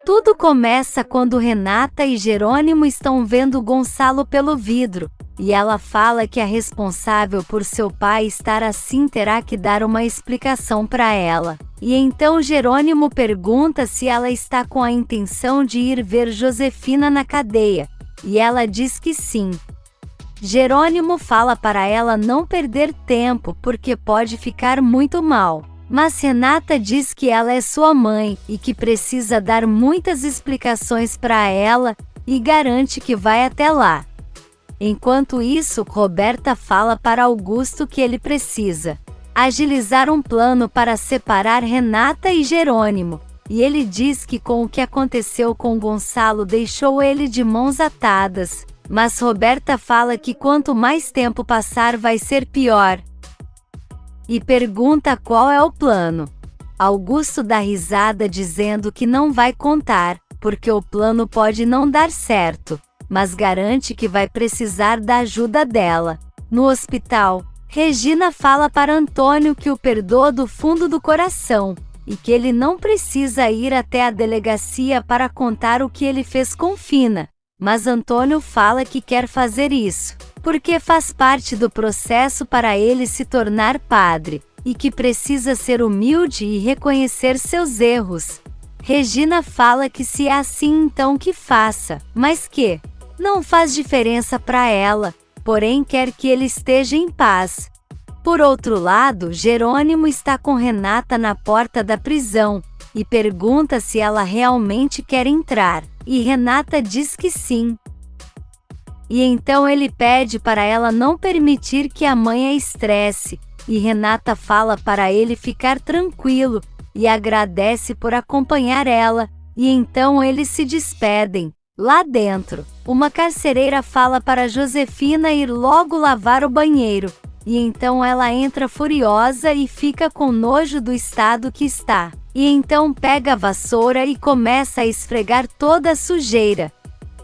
Tudo começa quando Renata e Jerônimo estão vendo Gonçalo pelo vidro, e ela fala que a responsável por seu pai estar assim terá que dar uma explicação para ela. E então Jerônimo pergunta se ela está com a intenção de ir ver Josefina na cadeia, e ela diz que sim. Jerônimo fala para ela não perder tempo porque pode ficar muito mal. Mas Renata diz que ela é sua mãe e que precisa dar muitas explicações para ela e garante que vai até lá. Enquanto isso, Roberta fala para Augusto que ele precisa agilizar um plano para separar Renata e Jerônimo, e ele diz que com o que aconteceu com Gonçalo deixou ele de mãos atadas, mas Roberta fala que quanto mais tempo passar vai ser pior. E pergunta qual é o plano. Augusto dá risada dizendo que não vai contar, porque o plano pode não dar certo, mas garante que vai precisar da ajuda dela. No hospital, Regina fala para Antônio que o perdoa do fundo do coração, e que ele não precisa ir até a delegacia para contar o que ele fez com Fina, mas Antônio fala que quer fazer isso porque faz parte do processo para ele se tornar padre, e que precisa ser humilde e reconhecer seus erros. Regina fala que se é assim então que faça, mas que não faz diferença para ela, porém quer que ele esteja em paz. Por outro lado, Jerônimo está com Renata na porta da prisão, e pergunta se ela realmente quer entrar, e Renata diz que sim. E então ele pede para ela não permitir que a mãe a estresse, e Renata fala para ele ficar tranquilo, e agradece por acompanhar ela, e então eles se despedem. Lá dentro, uma carcereira fala para Josefina ir logo lavar o banheiro, e então ela entra furiosa e fica com nojo do estado que está, e então pega a vassoura e começa a esfregar toda a sujeira.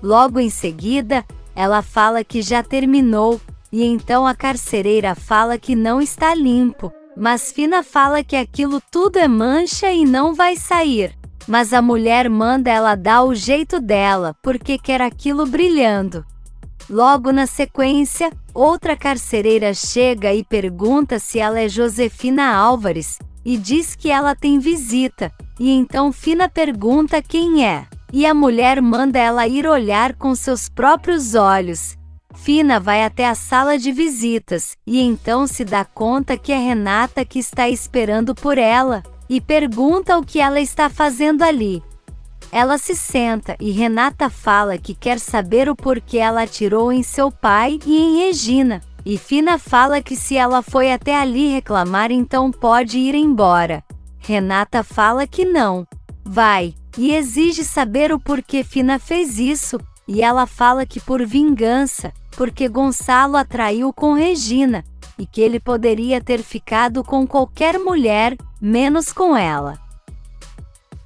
Logo em seguida, ela fala que já terminou, e então a carcereira fala que não está limpo, mas Fina fala que aquilo tudo é mancha e não vai sair. Mas a mulher manda ela dar o jeito dela, porque quer aquilo brilhando. Logo na sequência, outra carcereira chega e pergunta se ela é Josefina Álvares, e diz que ela tem visita, e então Fina pergunta quem é. E a mulher manda ela ir olhar com seus próprios olhos. Fina vai até a sala de visitas, e então se dá conta que é Renata que está esperando por ela, e pergunta o que ela está fazendo ali. Ela se senta, e Renata fala que quer saber o porquê ela atirou em seu pai e em Regina, e Fina fala que se ela foi até ali reclamar então pode ir embora. Renata fala que não vai, e exige saber o porquê Fina fez isso, e ela fala que por vingança, porque Gonçalo a traiu com Regina, e que ele poderia ter ficado com qualquer mulher, menos com ela.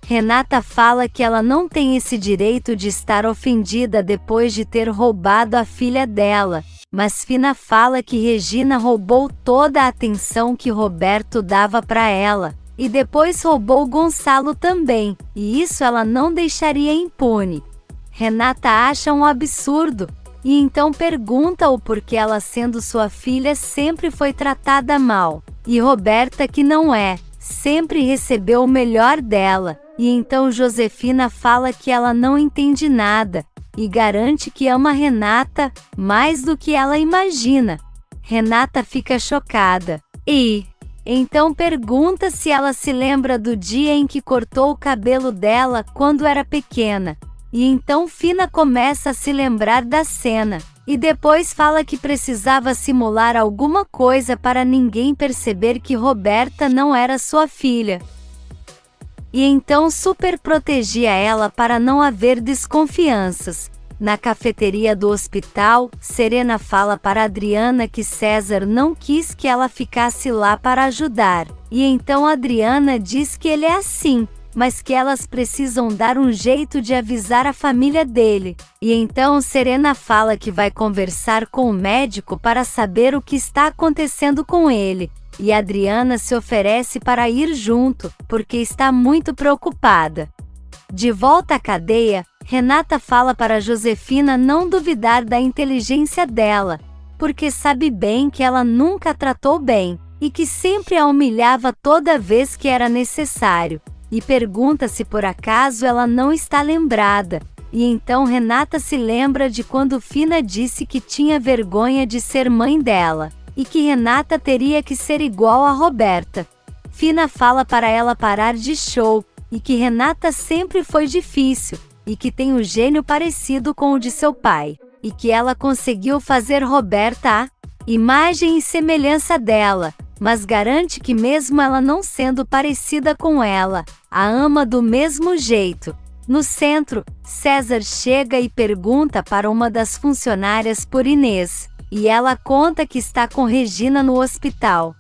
Renata fala que ela não tem esse direito de estar ofendida depois de ter roubado a filha dela, mas Fina fala que Regina roubou toda a atenção que Roberto dava para ela, e depois roubou Gonçalo também, e isso ela não deixaria impune. Renata acha um absurdo, e então pergunta o porquê ela, sendo sua filha, sempre foi tratada mal, e Roberta, que não é, sempre recebeu o melhor dela, e então Josefina fala que ela não entende nada, e garante que ama Renata, mais do que ela imagina. Renata fica chocada, e então pergunta se ela se lembra do dia em que cortou o cabelo dela quando era pequena. E então Fina começa a se lembrar da cena, e depois fala que precisava simular alguma coisa para ninguém perceber que Roberta não era sua filha. E então super protegia ela para não haver desconfianças. Na cafeteria do hospital, Serena fala para Adriana que César não quis que ela ficasse lá para ajudar, e então Adriana diz que ele é assim, mas que elas precisam dar um jeito de avisar a família dele. E então Serena fala que vai conversar com o médico para saber o que está acontecendo com ele, e Adriana se oferece para ir junto, porque está muito preocupada. De volta à cadeia, Renata fala para Josefina não duvidar da inteligência dela, porque sabe bem que ela nunca a tratou bem, e que sempre a humilhava toda vez que era necessário, e pergunta se por acaso ela não está lembrada. E então Renata se lembra de quando Fina disse que tinha vergonha de ser mãe dela, e que Renata teria que ser igual a Roberta. Fina fala para ela parar de show, e que Renata sempre foi difícil, e que tem um gênio parecido com o de seu pai, e que ela conseguiu fazer Roberta a imagem e semelhança dela, mas garante que mesmo ela não sendo parecida com ela, a ama do mesmo jeito. No centro, César chega e pergunta para uma das funcionárias por Inês, e ela conta que está com Regina no hospital,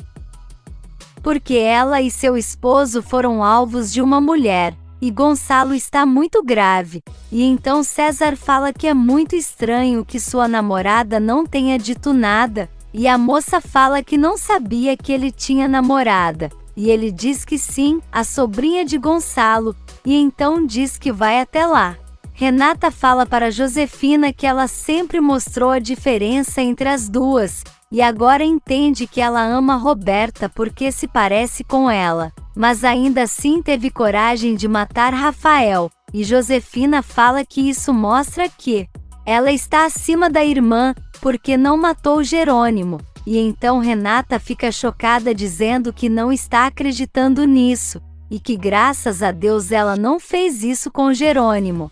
porque ela e seu esposo foram alvos de uma mulher, e Gonçalo está muito grave. E então César fala que é muito estranho que sua namorada não tenha dito nada, e a moça fala que não sabia que ele tinha namorada, e ele diz que sim, a sobrinha de Gonçalo, e então diz que vai até lá. Renata fala para Josefina que ela sempre mostrou a diferença entre as duas, e agora entende que ela ama Roberta porque se parece com ela, mas ainda assim teve coragem de matar Rafael, e Josefina fala que isso mostra que ela está acima da irmã, porque não matou Jerônimo, e então Renata fica chocada dizendo que não está acreditando nisso, e que graças a Deus ela não fez isso com Jerônimo,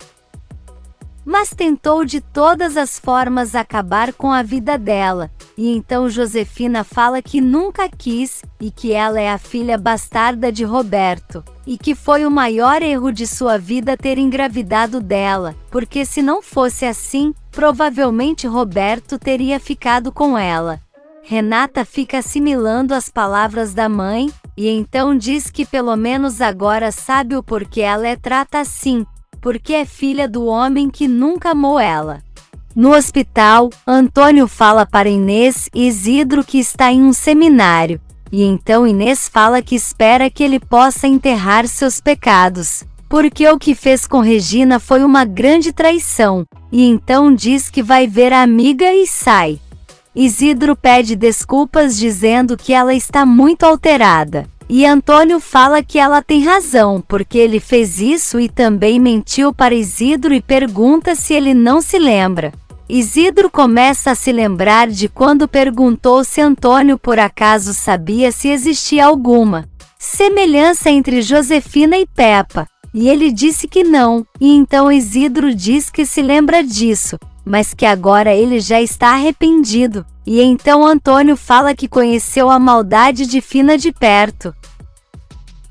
mas tentou de todas as formas acabar com a vida dela. E então Josefina fala que nunca quis, e que ela é a filha bastarda de Roberto, e que foi o maior erro de sua vida ter engravidado dela, porque se não fosse assim, provavelmente Roberto teria ficado com ela. Renata fica assimilando as palavras da mãe, e então diz que pelo menos agora sabe o porquê ela é trata assim, porque é filha do homem que nunca amou ela. No hospital, Antônio fala para Inês e Isidro que está em um seminário, e então Inês fala que espera que ele possa enterrar seus pecados, porque o que fez com Regina foi uma grande traição, e então diz que vai ver a amiga e sai. Isidro pede desculpas dizendo que ela está muito alterada, e Antônio fala que ela tem razão porque ele fez isso e também mentiu para Isidro e pergunta se ele não se lembra. Isidro começa a se lembrar de quando perguntou se Antônio por acaso sabia se existia alguma semelhança entre Josefina e Peppa, e ele disse que não, e então Isidro diz que se lembra disso, mas que agora ele já está arrependido, e então Antônio fala que conheceu a maldade de Fina de perto,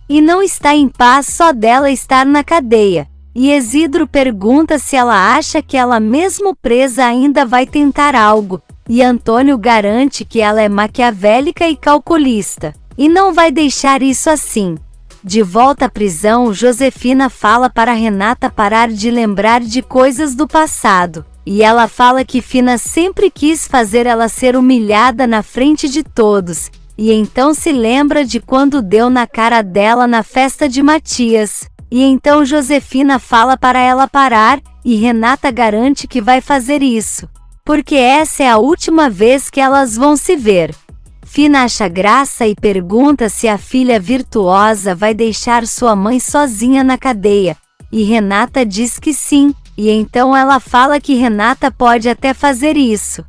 e não está em paz só dela estar na cadeia. E Isidro pergunta se ela acha que ela mesmo presa ainda vai tentar algo, e Antônio garante que ela é maquiavélica e calculista, e não vai deixar isso assim. De volta à prisão, Josefina fala para Renata parar de lembrar de coisas do passado, e ela fala que Fina sempre quis fazer ela ser humilhada na frente de todos, e então se lembra de quando deu na cara dela na festa de Matias. E então Josefina fala para ela parar, e Renata garante que vai fazer isso, porque essa é a última vez que elas vão se ver. Fina acha graça e pergunta se a filha virtuosa vai deixar sua mãe sozinha na cadeia, e Renata diz que sim, e então ela fala que Renata pode até fazer isso,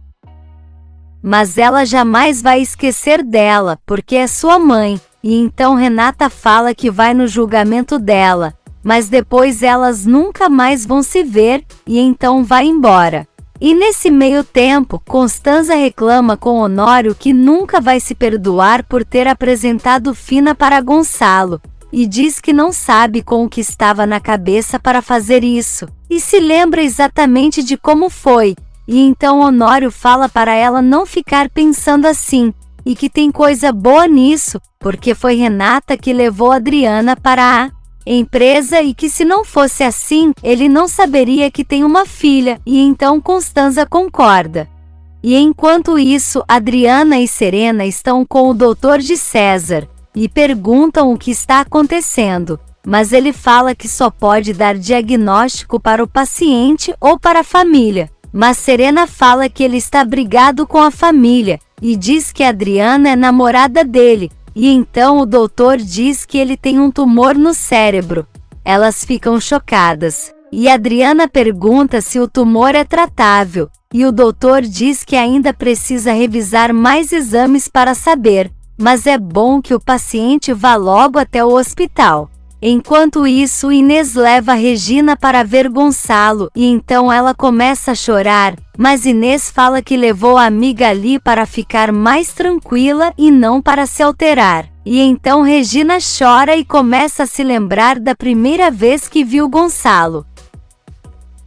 mas ela jamais vai esquecer dela, porque é sua mãe. E então Renata fala que vai no julgamento dela, mas depois elas nunca mais vão se ver, e então vai embora. E nesse meio tempo, Constanza reclama com Honório que nunca vai se perdoar por ter apresentado Fina para Gonçalo, e diz que não sabe com o que estava na cabeça para fazer isso, e se lembra exatamente de como foi, e então Honório fala para ela não ficar pensando assim, e que tem coisa boa nisso, porque foi Renata que levou Adriana para a empresa e que se não fosse assim, ele não saberia que tem uma filha, e então Constanza concorda. E enquanto isso, Adriana e Serena estão com o doutor de César, e perguntam o que está acontecendo, mas ele fala que só pode dar diagnóstico para o paciente ou para a família. Mas Serena fala que ele está brigado com a família, e diz que Adriana é namorada dele, e então o doutor diz que ele tem um tumor no cérebro. Elas ficam chocadas, e Adriana pergunta se o tumor é tratável, e o doutor diz que ainda precisa revisar mais exames para saber, mas é bom que o paciente vá logo até o hospital. Enquanto isso, Inês leva Regina para ver Gonçalo, e então ela começa a chorar, mas Inês fala que levou a amiga ali para ficar mais tranquila e não para se alterar. E então Regina chora e começa a se lembrar da primeira vez que viu Gonçalo.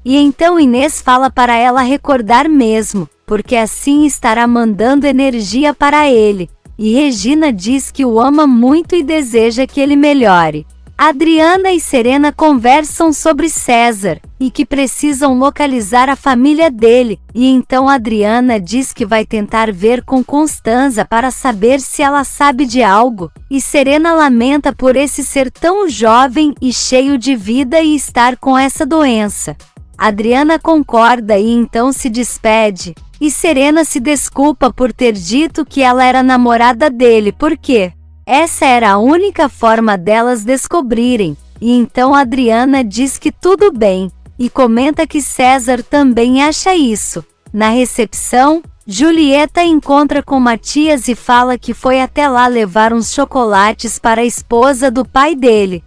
E então Inês fala para ela recordar mesmo, porque assim estará mandando energia para ele. E Regina diz que o ama muito e deseja que ele melhore. Adriana e Serena conversam sobre César, e que precisam localizar a família dele, e então Adriana diz que vai tentar ver com Constanza para saber se ela sabe de algo, e Serena lamenta por esse ser tão jovem e cheio de vida e estar com essa doença. Adriana concorda e então se despede, e Serena se desculpa por ter dito que ela era namorada dele porque essa era a única forma delas descobrirem, e então Adriana diz que tudo bem, e comenta que César também acha isso. Na recepção, Julieta encontra com Matias e fala que foi até lá levar uns chocolates para a esposa do pai dele.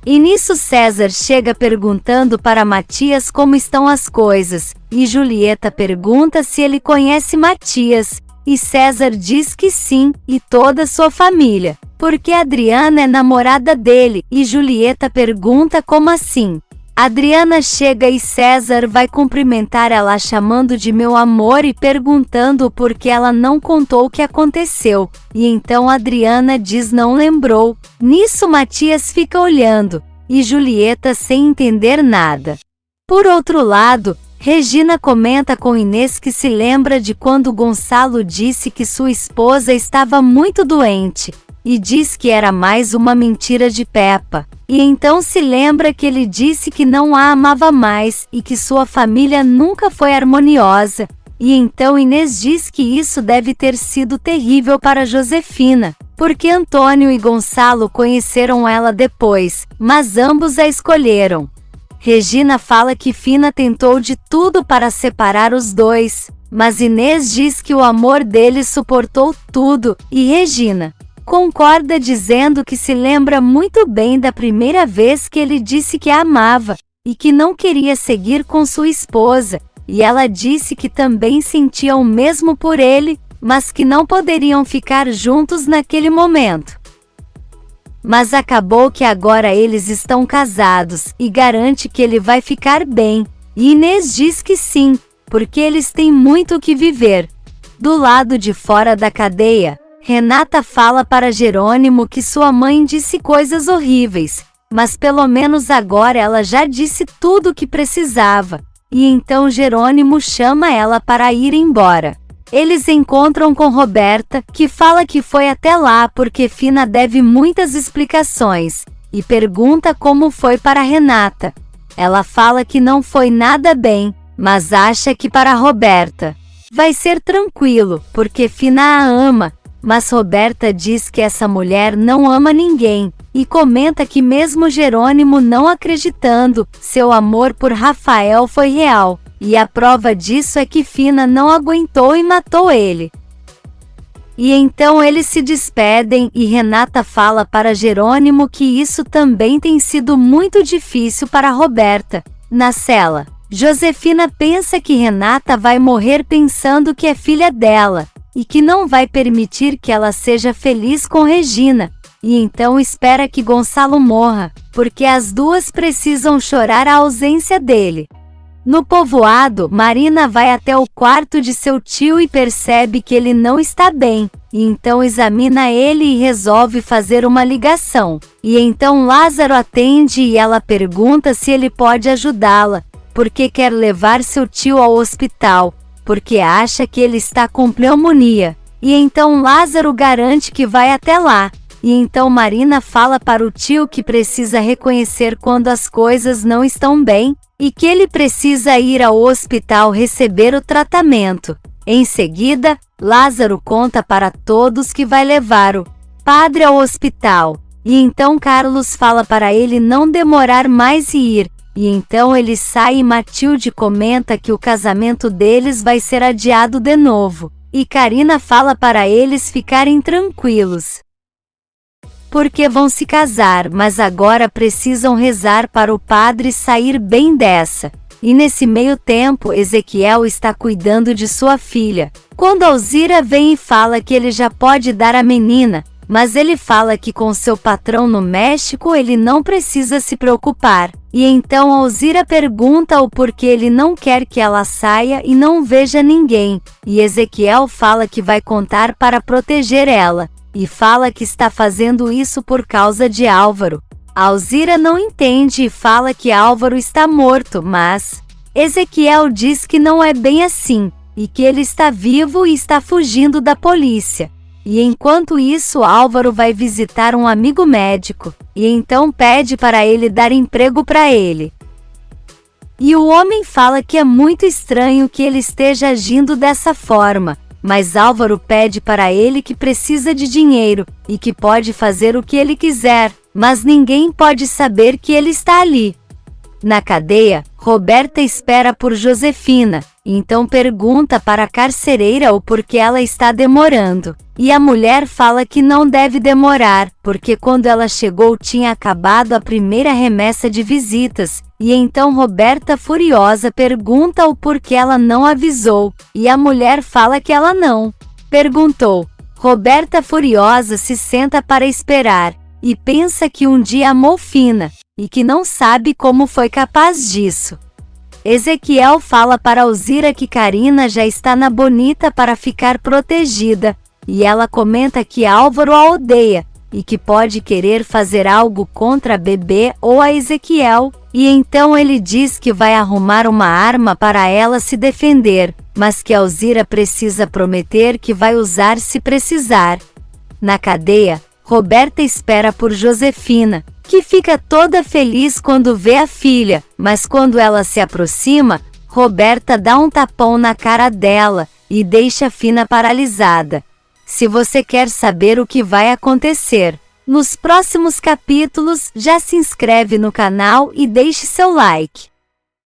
E nisso César chega perguntando para Matias como estão as coisas, e Julieta pergunta se ele conhece Matias, e César diz que sim, e toda sua família, porque Adriana é namorada dele, e Julieta pergunta como assim. Adriana chega e César vai cumprimentar ela chamando de meu amor e perguntando por que ela não contou o que aconteceu, e então Adriana diz não lembrou. Nisso Matias fica olhando, e Julieta sem entender nada. Por outro lado, Regina comenta com Inês que se lembra de quando Gonçalo disse que sua esposa estava muito doente, e diz que era mais uma mentira de Peppa, e então se lembra que ele disse que não a amava mais, e que sua família nunca foi harmoniosa, e então Inês diz que isso deve ter sido terrível para Josefina, porque Antônio e Gonçalo conheceram ela depois, mas ambos a escolheram. Regina fala que Fina tentou de tudo para separar os dois, mas Inês diz que o amor deles suportou tudo, e Regina concorda dizendo que se lembra muito bem da primeira vez que ele disse que a amava, e que não queria seguir com sua esposa, e ela disse que também sentia o mesmo por ele, mas que não poderiam ficar juntos naquele momento. Mas acabou que agora eles estão casados, e garante que ele vai ficar bem, e Inês diz que sim, porque eles têm muito o que viver. Do lado de fora da cadeia, Renata fala para Jerônimo que sua mãe disse coisas horríveis, mas pelo menos agora ela já disse tudo o que precisava, e então Jerônimo chama ela para ir embora. Eles encontram com Roberta, que fala que foi até lá porque Fina deve muitas explicações, e pergunta como foi para Renata. Ela fala que não foi nada bem, mas acha que para Roberta vai ser tranquilo, porque Fina a ama, mas Roberta diz que essa mulher não ama ninguém, e comenta que mesmo Jerônimo não acreditando, seu amor por Rafael foi real. E a prova disso é que Fina não aguentou e matou ele. E então eles se despedem e Renata fala para Jerônimo que isso também tem sido muito difícil para Roberta. Na cela, Josefina pensa que Renata vai morrer pensando que é filha dela, e que não vai permitir que ela seja feliz com Regina, e então espera que Gonçalo morra, porque as duas precisam chorar a ausência dele. No povoado, Marina vai até o quarto de seu tio e percebe que ele não está bem, e então examina ele e resolve fazer uma ligação. E então Lázaro atende e ela pergunta se ele pode ajudá-la, porque quer levar seu tio ao hospital, porque acha que ele está com pneumonia. E então Lázaro garante que vai até lá, E então Marina fala para o tio que precisa reconhecer quando as coisas não estão bem, e que ele precisa ir ao hospital receber o tratamento. Em seguida, Lázaro conta para todos que vai levar o padre ao hospital. E então Carlos fala para ele não demorar mais e ir. E então ele sai e Matilde comenta que o casamento deles vai ser adiado de novo. E Karina fala para eles ficarem tranquilos, porque vão se casar, mas agora precisam rezar para o padre sair bem dessa. E nesse meio tempo Ezequiel está cuidando de sua filha, quando Alzira vem e fala que ele já pode dar a menina, mas ele fala que com seu patrão no México ele não precisa se preocupar. E então Alzira pergunta o porquê ele não quer que ela saia e não veja ninguém, e Ezequiel fala que vai contar para proteger ela, e fala que está fazendo isso por causa de Álvaro. Alzira não entende e fala que Álvaro está morto, mas Ezequiel diz que não é bem assim, e que ele está vivo e está fugindo da polícia. E enquanto isso Álvaro vai visitar um amigo médico, e então pede para ele dar emprego para ele. E o homem fala que é muito estranho que ele esteja agindo dessa forma, mas Álvaro pede para ele que precisa de dinheiro, e que pode fazer o que ele quiser, mas ninguém pode saber que ele está ali. Na cadeia, Roberta espera por Josefina, então pergunta para a carcereira o porquê ela está demorando. E a mulher fala que não deve demorar, porque quando ela chegou tinha acabado a primeira remessa de visitas, e então Roberta furiosa pergunta o porquê ela não avisou, e a mulher fala que ela não perguntou. Roberta furiosa se senta para esperar, e pensa que um dia amou Fina, e que não sabe como foi capaz disso. Ezequiel fala para Alzira que Karina já está na Bonita para ficar protegida, e ela comenta que Álvaro a odeia, e que pode querer fazer algo contra a bebê ou a Ezequiel, e então ele diz que vai arrumar uma arma para ela se defender, mas que Alzira precisa prometer que vai usar se precisar. Na cadeia, Roberta espera por Josefina, que fica toda feliz quando vê a filha, mas quando ela se aproxima, Roberta dá um tapão na cara dela e deixa Fina paralisada. Se você quer saber o que vai acontecer nos próximos capítulos, já se inscreve no canal e deixe seu like.